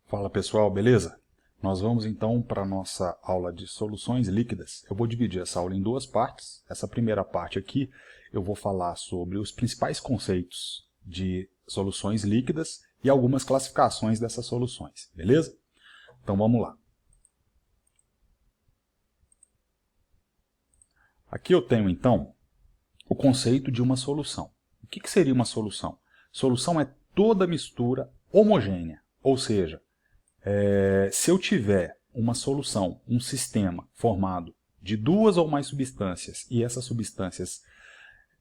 Fala pessoal, beleza? Nós vamos então para a nossa aula de soluções líquidas. Eu vou dividir essa aula em duas partes. Essa primeira parte aqui eu vou falar sobre os principais conceitos de soluções líquidas e algumas classificações dessas soluções, beleza? Então vamos lá. Aqui eu tenho então o conceito de uma solução. O que seria uma solução? Solução é toda mistura homogênea, ou seja, se eu tiver uma solução, um sistema formado de duas ou mais substâncias e essas substâncias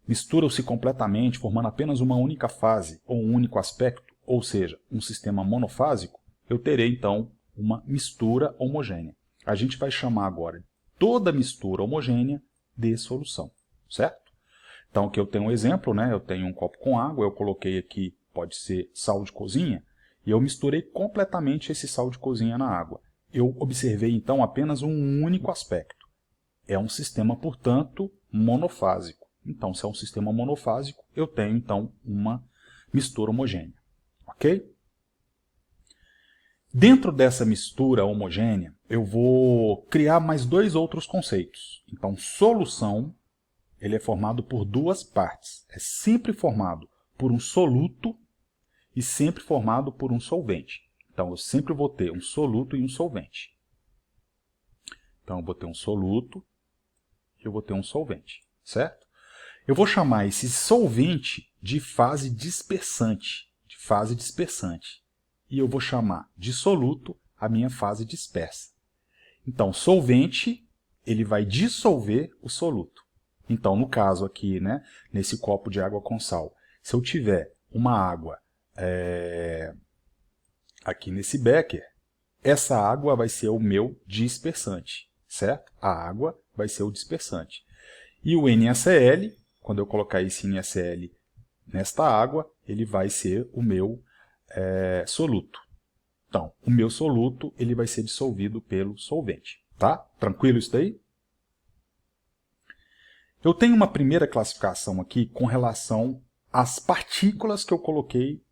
misturam-se completamente, formando apenas uma única fase ou um único aspecto, ou seja, um sistema monofásico, eu terei então uma mistura homogênea. A gente vai chamar agora toda mistura homogênea de solução, certo? Então aqui eu tenho um exemplo, né? Eu tenho um copo com água, eu coloquei aqui, pode ser sal de cozinha, e eu misturei completamente esse sal de cozinha na água. Eu observei então apenas um único aspecto. É um sistema, portanto, monofásico. Então, se é um sistema monofásico, eu tenho então uma mistura homogênea. Ok? Dentro dessa mistura homogênea, eu vou criar mais dois outros conceitos. Então, solução, ele é formado por duas partes. É sempre formado por um soluto e sempre formado por um solvente. Então, eu sempre vou ter um soluto e um solvente. Então, eu vou ter um soluto e eu vou ter um solvente, certo? Eu vou chamar esse solvente de fase dispersante, E eu vou chamar de soluto a minha fase dispersa. Então, solvente, ele vai dissolver o soluto. Então, no caso aqui, né, nesse copo de água com sal, se eu tiver uma água aqui nesse becker, essa água vai ser o meu dispersante, certo? A água vai ser o dispersante. E o NaCl, quando eu colocar esse NaCl nesta água, ele vai ser o meu soluto. Então, o meu soluto ele vai ser dissolvido pelo solvente. Tá? Tranquilo isso daí? Eu tenho uma primeira classificação aqui com relação às partículas que eu coloquei,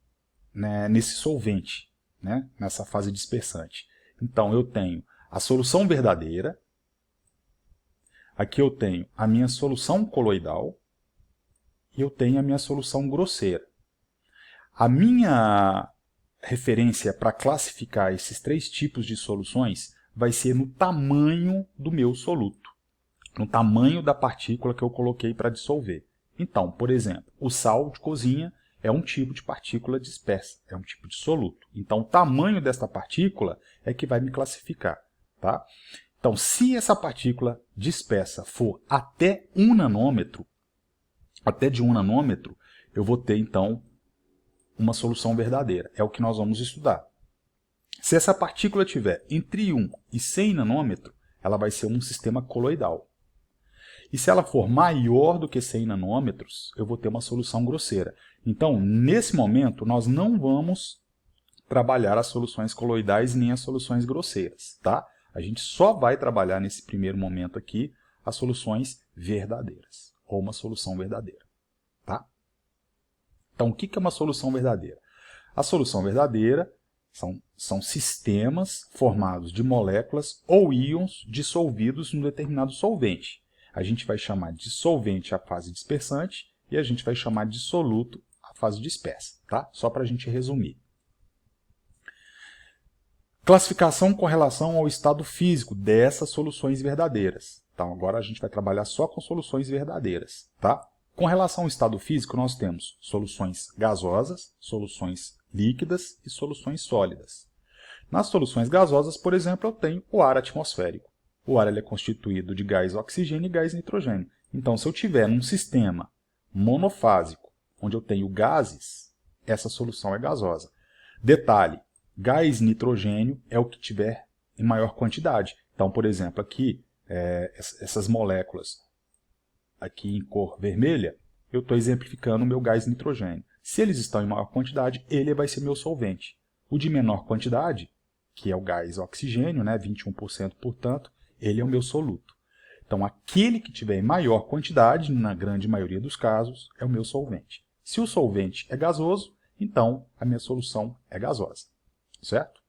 né, nesse solvente, né, nessa fase dispersante. Então, eu tenho a solução verdadeira, aqui eu tenho a minha solução coloidal e eu tenho a minha solução grosseira. A minha referência para classificar esses três tipos de soluções vai ser no tamanho do meu soluto, no tamanho da partícula que eu coloquei para dissolver. Então, por exemplo, o sal de cozinha é um tipo de partícula dispersa, é um tipo de soluto. Então, o tamanho desta partícula é que vai me classificar. Tá? Então, se essa partícula dispersa for até 1 nanômetro, até de 1 nanômetro, eu vou ter, então, uma solução verdadeira. É o que nós vamos estudar. Se essa partícula tiver entre 1 e 100 nanômetros, ela vai ser um sistema coloidal. E se ela for maior do que 100 nanômetros, eu vou ter uma solução grosseira. Então, nesse momento, nós não vamos trabalhar as soluções coloidais nem as soluções grosseiras. Tá? A gente só vai trabalhar nesse primeiro momento aqui as soluções verdadeiras, ou uma solução verdadeira. Tá? Então, o que é uma solução verdadeira? A solução verdadeira são sistemas formados de moléculas ou íons dissolvidos num determinado solvente. A gente vai chamar de solvente a fase dispersante e a gente vai chamar de soluto a fase dispersa. Tá? Só para a gente resumir. Classificação com relação ao estado físico dessas soluções verdadeiras. Então, agora a gente vai trabalhar só com soluções verdadeiras. Tá? Com relação ao estado físico, nós temos soluções gasosas, soluções líquidas e soluções sólidas. Nas soluções gasosas, por exemplo, eu tenho o ar atmosférico. O ar ele é constituído de gás oxigênio e gás nitrogênio. Então, se eu tiver um sistema monofásico, onde eu tenho gases, essa solução é gasosa. Detalhe, gás nitrogênio é o que tiver em maior quantidade. Então, por exemplo, aqui, essas moléculas aqui em cor vermelha, eu estou exemplificando o meu gás nitrogênio. Se eles estão em maior quantidade, ele vai ser meu solvente. O de menor quantidade, que é o gás oxigênio, né, 21%, portanto, ele é o meu soluto. Então, aquele que tiver em maior quantidade, na grande maioria dos casos, é o meu solvente. Se o solvente é gasoso, então a minha solução é gasosa. Certo?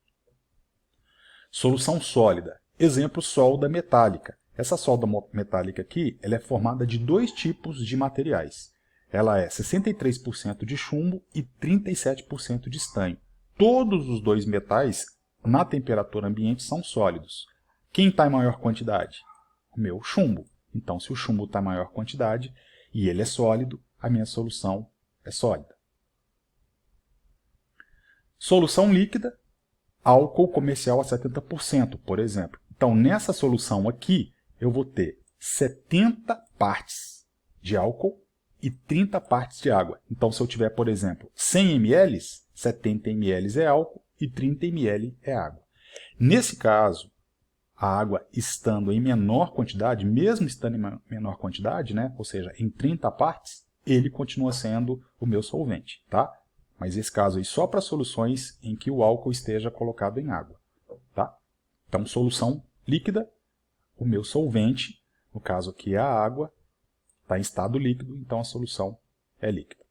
Solução sólida. Exemplo, solda metálica. Essa solda metálica aqui, ela é formada de dois tipos de materiais. Ela é 63% de chumbo e 37% de estanho. Todos os dois metais, na temperatura ambiente, são sólidos. Quem está em maior quantidade? O meu chumbo. Então, se o chumbo está em maior quantidade e ele é sólido, a minha solução é sólida. Solução líquida, álcool comercial a 70%, por exemplo. Então, nessa solução aqui, eu vou ter 70 partes de álcool e 30 partes de água. Então, se eu tiver, por exemplo, 100 ml, 70 ml é álcool e 30 ml é água. Nesse caso, a água estando em menor quantidade, mesmo estando em menor quantidade, né, ou seja, em 30 partes, ele continua sendo o meu solvente, tá? Mas esse caso aí só para soluções em que o álcool esteja colocado em água, tá? Então, solução líquida, o meu solvente, no caso aqui é a água, está em estado líquido, então a solução é líquida.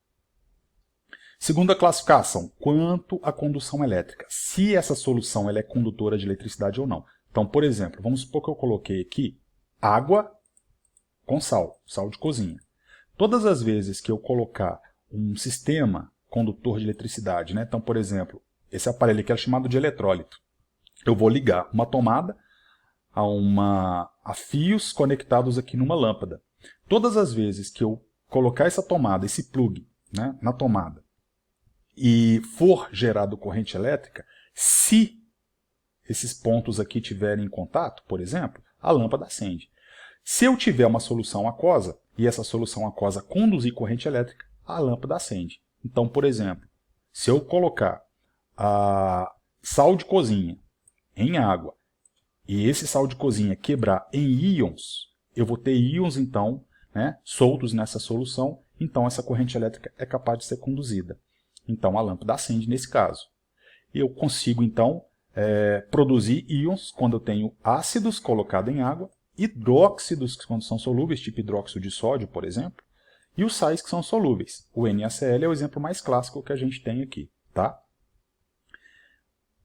Segunda classificação, quanto à condução elétrica. Se essa solução ela é condutora de eletricidade ou não. Então, por exemplo, vamos supor que eu coloquei aqui água com sal, sal de cozinha. Todas as vezes que eu colocar um sistema condutor de eletricidade, né? Então, por exemplo, esse aparelho aqui é chamado de eletrólito. Eu vou ligar uma tomada a fios conectados aqui numa lâmpada. Todas as vezes que eu colocar essa tomada, esse plug, né, na tomada, e for gerado corrente elétrica, se esses pontos aqui tiverem em contato, por exemplo, a lâmpada acende. Se eu tiver uma solução aquosa, e essa solução aquosa conduzir corrente elétrica, a lâmpada acende. Então, por exemplo, se eu colocar sal de cozinha em água, e esse sal de cozinha quebrar em íons, eu vou ter íons, então, né, soltos nessa solução, então essa corrente elétrica é capaz de ser conduzida. Então a lâmpada acende nesse caso. Eu consigo, então, produzir íons quando eu tenho ácidos colocados em água, hidróxidos quando são solúveis, tipo hidróxido de sódio, por exemplo, e os sais que são solúveis. O NaCl é o exemplo mais clássico que a gente tem aqui, tá?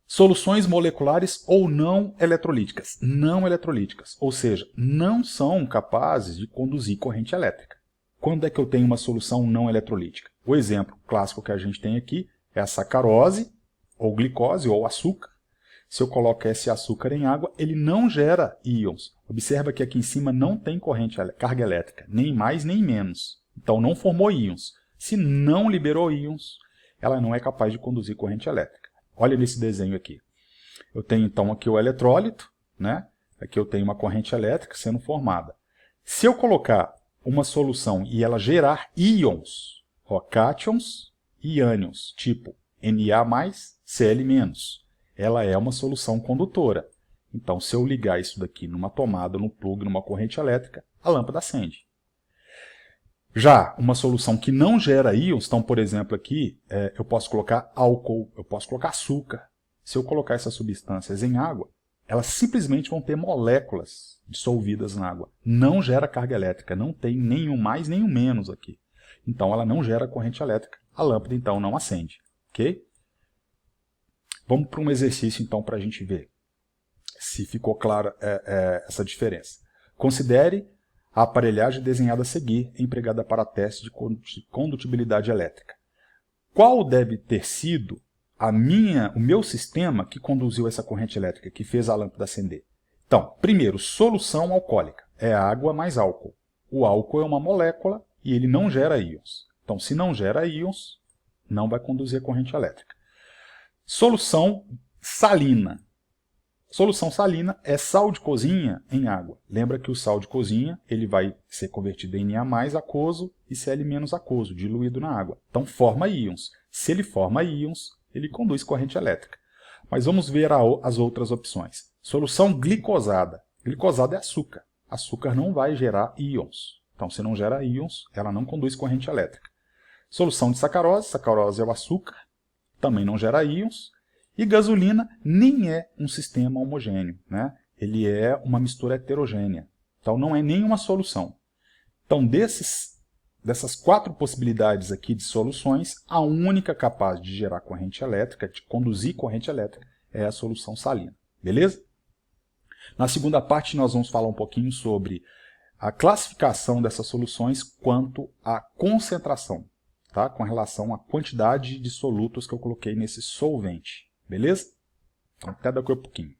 Soluções moleculares ou não eletrolíticas. Não eletrolíticas, ou seja, não são capazes de conduzir corrente elétrica. Quando é que eu tenho uma solução não eletrolítica? O exemplo clássico que a gente tem aqui é a sacarose, ou glicose, ou açúcar. Se eu coloco esse açúcar em água, ele não gera íons. Observa que aqui em cima não tem carga elétrica, nem mais nem menos. Então não formou íons. Se não liberou íons, ela não é capaz de conduzir corrente elétrica. Olha nesse desenho aqui. Eu tenho então aqui o eletrólito, né? Aqui eu tenho uma corrente elétrica sendo formada. Se eu colocar uma solução e ela gerar íons, cátions e ânions, tipo Na+, Cl-, ela é uma solução condutora. Então, se eu ligar isso daqui numa tomada, num plug, numa corrente elétrica, a lâmpada acende. Já uma solução que não gera íons, então, por exemplo, aqui eu posso colocar álcool, eu posso colocar açúcar. Se eu colocar essas substâncias em água, elas simplesmente vão ter moléculas dissolvidas na água. Não gera carga elétrica, não tem nenhum mais, nenhum menos aqui. Então, ela não gera corrente elétrica. A lâmpada, então, não acende. Ok? Vamos para um exercício, então, para a gente ver se ficou clara essa diferença. Considere a aparelhagem desenhada a seguir, empregada para teste de condutibilidade elétrica. Qual deve ter sido o meu sistema que conduziu essa corrente elétrica, que fez a lâmpada acender? Então, primeiro, solução alcoólica. É água mais álcool. O álcool é uma molécula e ele não gera íons. Então, se não gera íons, não vai conduzir a corrente elétrica. Solução salina. Solução salina é sal de cozinha em água. Lembra que o sal de cozinha ele vai ser convertido em Na+ aquoso e Cl- aquoso, diluído na água. Então forma íons. Se ele forma íons, ele conduz corrente elétrica. Mas vamos ver as outras opções. Solução glicosada. Glicosada é açúcar. Açúcar não vai gerar íons. Então se não gera íons, ela não conduz corrente elétrica. Solução de sacarose. Sacarose é o açúcar. Também não gera íons. E gasolina nem é um sistema homogêneo, né? Ele é uma mistura heterogênea. Então não é nenhuma solução. Então dessas 4 possibilidades aqui de soluções, a única capaz de gerar corrente elétrica, de conduzir corrente elétrica, é a solução salina. Beleza? Na segunda parte nós vamos falar um pouquinho sobre a classificação dessas soluções quanto à concentração, tá? Com relação à quantidade de solutos que eu coloquei nesse solvente, beleza? Então, até daqui a pouquinho.